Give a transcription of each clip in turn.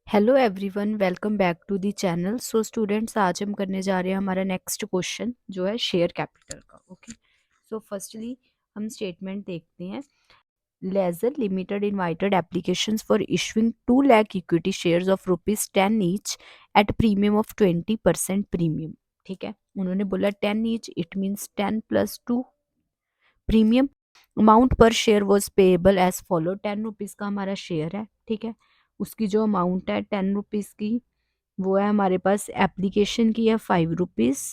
Hello everyone, welcome back to the channel. So students, आज हम करने जा रहे हैं हमारा नेक्स्ट क्वेश्चन जो है शेयर कैपिटल का। ओके, सो फर्स्टली हम स्टेटमेंट देखते हैं। Ledger limited invited applications for issuing 2 lakh equity shares of ₹10 each at premium of 20% premium. ठीक है, उन्होंने बोला 10 each, it means 10 + 2 premium. Amount पर share was payable as follow. 10 rupees का हमारा शेयर है। ठीक है, उसकी जो अमाउंट है 10 रुपीज़ की, वो है हमारे पास एप्लीकेशन की है 5 rupees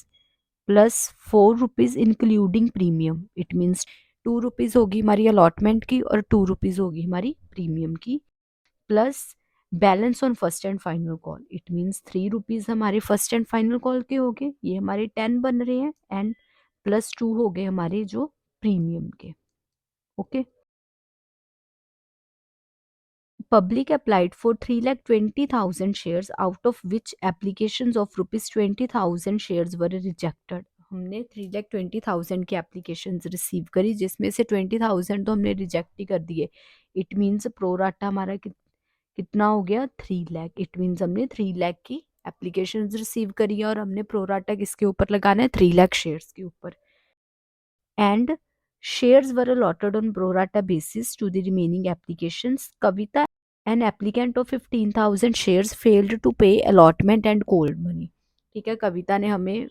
plus 4 rupees including premium. It means 2 rupees होगी हमारी अलॉटमेंट की और 2 रुपीज़ होगी हमारी प्रीमियम की, plus balance on first and final call. It means 3 rupees हमारे फर्स्ट एंड फाइनल कॉल के हो गए, ये हमारे 10 बन रहे हैं, एंड प्लस 2 हो गए हमारे जो प्रीमियम के। Okay, public applied for 3,20,000 shares, out of which applications of ₹20,000 shares were rejected। हमने 3,20,000 की एप्लीकेशंस रिसीव करी, जिसमें से 20,000 तो हमने रिजेक्ट ही कर दिए। इट मीन्स प्रो राटा हमारा कितना हो गया, 3 लाख। इट मीन्स हमने 3 लाख की एप्लीकेशंस रिसीव करी है और हमने प्रो राटा किसके ऊपर लगाना है, 3 लाख शेयर्स के ऊपर। And shares were allotted on pro rata basis to the remaining applications. Kavita, an applicant of 15,000 shares, failed to pay allotment and cold money। ठीक है, कविता ने हमें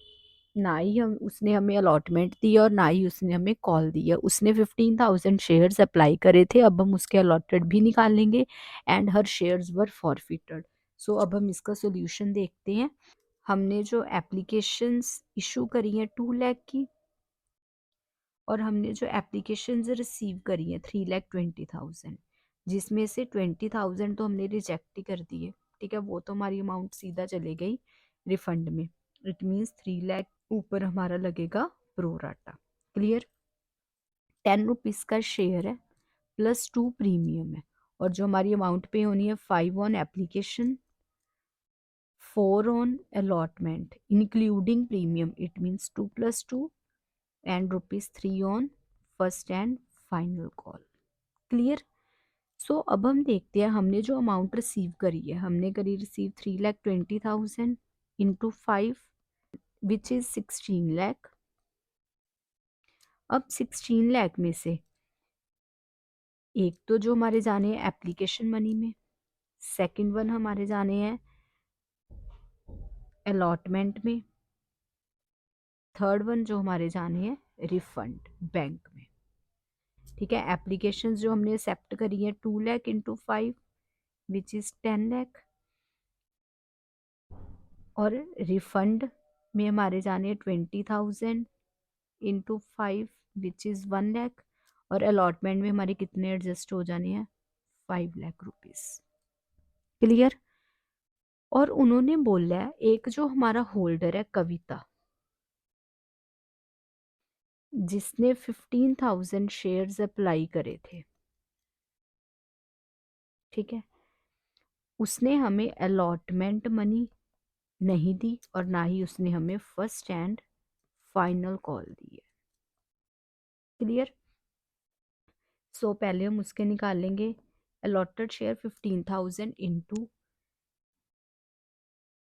ना ही हम उसने हमें अलॉटमेंट दी और ना ही उसने हमें कॉल दी है। उसने 15,000 शेयर्स अप्लाई करे थे, अब हम उसके अलॉटेड भी निकाल लेंगे। And her shares were forfeited. So अब हम इसका सोल्यूशन देखते हैं। हमने जो एप्लीकेशंस इशू करी हैं 2 लाख की, और हमने जो एप्लीकेशंस रिसीव करी हैं 3,20,000, जिसमें से 20,000 तो हमने रिजेक्ट ही कर दिए। ठीक है, वो तो हमारी अमाउंट सीधा चले गई रिफंड में। इट मीन्स 3 लाख ऊपर हमारा लगेगा प्रो राटा। क्लियर? 10 रुपीज़ का शेयर है प्लस 2 प्रीमियम है, और जो हमारी अमाउंट पे होनी है 5 on application, 4 on allotment including premium. It means 2 + 2 and ₹3 on first and final call. Clear? So अब हम देखते हैं हमने जो अमाउंट रिसीव करी है, हमने करी receive 3,20,000 into 5 which is 16 lakh. अब 16 लाख में से एक तो जो हमारे जाने हैं एप्लीकेशन मनी में, सेकंड वन हमारे जाने हैं अलॉटमेंट में, थर्ड वन जो हमारे जाने हैं रिफंड बैंक में। ठीक है, एप्लीकेशन जो हमने एक्सेप्ट करी है 2 lakh into 5 which is 10 lakh, और रिफंड में हमारे जाने 20,000 इंटू 5 विच इज़ 1 लाख, और अलॉटमेंट में हमारे कितने एडजस्ट हो जाने हैं, 5 लाख रुपीज़। क्लियर? और उन्होंने बोला है एक जो हमारा होल्डर है कविता, जिसने 15,000 शेयर्स अप्लाई करे थे। ठीक है, उसने हमें अलॉटमेंट मनी नहीं दी और ना ही उसने हमें फर्स्ट एंड फाइनल कॉल दी है। क्लियर? सो पहले हम उसके निकालेंगे allotted share 15,000 into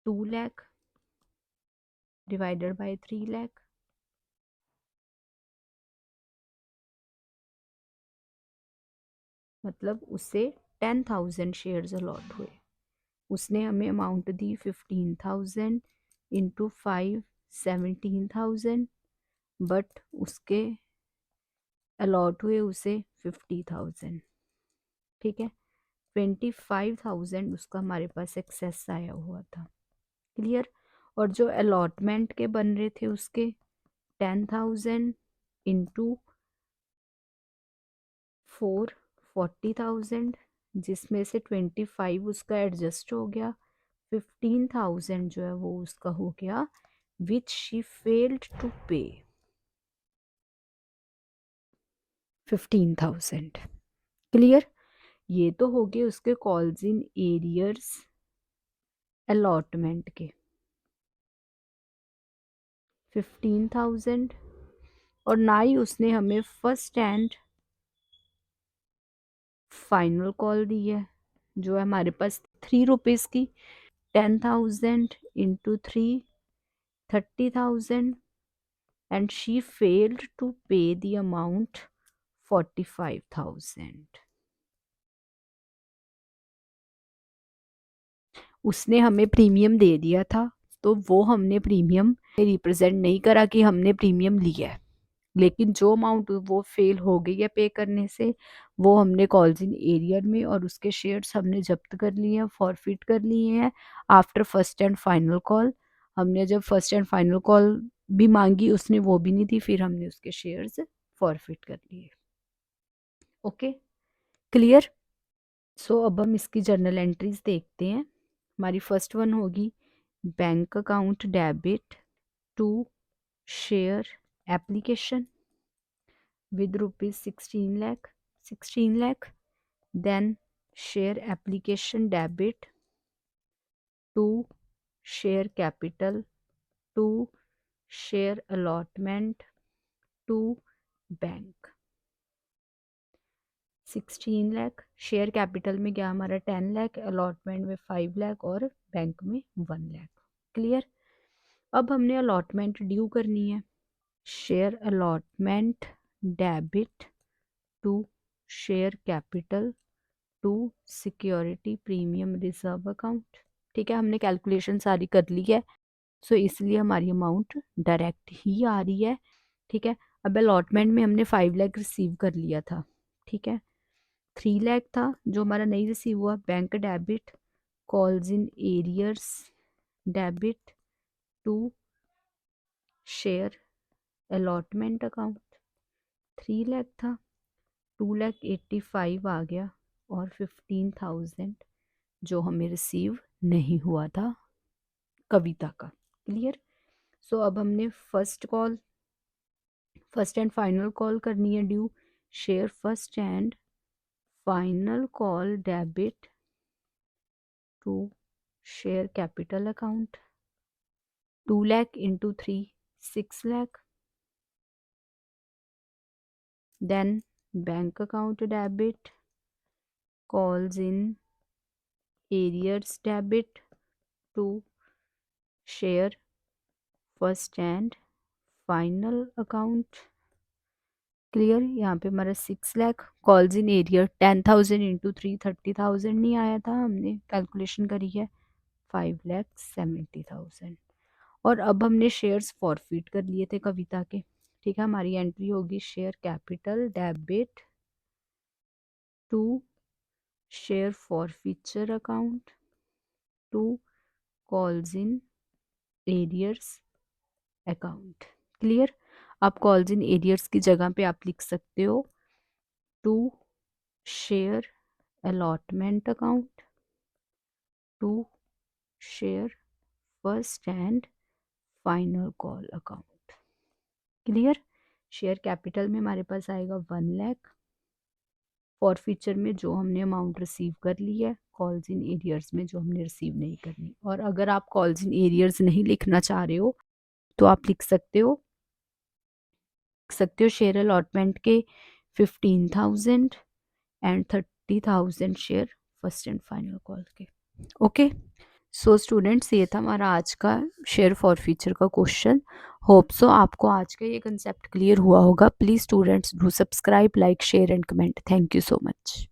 2 lakh divided by 3 lakh, मतलब उससे 10,000 शेयर्स अलॉट हुए। उसने हमें अमाउंट दी 15,000 इंटू 5 17,000, बट उसके अलॉट हुए उसे 50,000। ठीक है, 25,000 उसका हमारे पास एक्सेस आया हुआ था। क्लियर? और जो अलॉटमेंट के बन रहे थे उसके 10,000 इंटू 4 40,000, जिसमें से 25 उसका एडजस्ट हो गया। 15,000 जो है वो उसका हो गया विच शी फेल्ड टू पे 15,000। क्लियर? ये तो हो गए उसके कॉल्स इन एरियर्स अलॉटमेंट के 15,000, और ना ही उसने हमें फर्स्ट एंड फाइनल कॉल दी है जो है हमारे पास 3 रुपीज़ की, 10,000 into 3, 30,000, and she failed to pay the amount 45,000. उसने हमें प्रीमियम दे दिया था, तो वो हमने प्रीमियम रिप्रेजेंट नहीं करा कि हमने प्रीमियम लिया है, लेकिन जो अमाउंट वो फेल हो गई है पे करने से, वो हमने कॉल्स इन एरियर में और उसके शेयर्स हमने जब्त कर लिए हैं, फॉरफिट कर लिए हैं after first and final call. हमने जब फर्स्ट एंड फाइनल कॉल भी मांगी, उसने वो भी नहीं दी, फिर हमने उसके शेयर्स फॉरफिट कर लिए। Okay, clear. सो अब हम इसकी जर्नल एंट्रीज देखते हैं। हमारी फर्स्ट वन होगी bank account debit to share application with rupees 16 lakh, then share application debit to share capital to share allotment to bank। 16 lakh share capital में गया हमारा 10 लाख, अलॉटमेंट में 5 लाख और बैंक में 1 लाख। क्लियर। अब हमने अलॉटमेंट ड्यू करनी है। Share allotment debit to share capital to security premium reserve account. ठीक है, हमने कैलकुलेशन सारी कर ली है, सो इसलिए हमारी अमाउंट डायरेक्ट ही आ रही है। ठीक है, अब अलॉटमेंट में हमने 5 लाख रिसीव कर लिया था। ठीक है, 3 लाख था जो हमारा नहीं रिसीव हुआ। Bank debit calls in arrears debit to share allotment account. 3 lakh था, 2,85,000 आ गया और 15,000 जो हमें रिसीव नहीं हुआ था कविता का। क्लियर। सो अब हमने फर्स्ट एंड फाइनल कॉल करनी है due. Share first and final call debit to share capital account 2 lakh into 3, 6 lakh, then bank account debit calls in arrears debit to share first and final account। Clear. यहाँ पे हमारा 6 lakh calls in arrear 10,000 into 3, 30,000 नहीं आया था, हमने calculation करी है 5,70,000। और अब हमने शेयर्स फॉरफिट कर लिए थे कविता के। ठीक है, हमारी एंट्री होगी share capital debit to share forfeiture account to calls in arrears account. Clear. आप कॉल्स इन एरियर्स की जगह पे आप लिख सकते हो to share allotment account to share first and final call account. Clear. Share capital में हमारे पास आएगा 1 लाख, फॉरफिचर में जो हमने अमाउंट रिसीव कर ली है, कॉल्स इन एरियर्स में जो हमने रिसीव नहीं करनी। और अगर आप कॉल्स इन एरियर्स नहीं लिखना चाह रहे हो तो आप लिख सकते हो शेयर अलॉटमेंट के 15,000 and 30,000 share first and final call के। ओके, सो स्टूडेंट्स ये था हमारा आज का शेयर फॉर फ्यूचर का क्वेश्चन। होप सो आपको आज का ये कंसेप्ट क्लियर हुआ होगा। Please students do subscribe, like, share and comment. Thank you so much.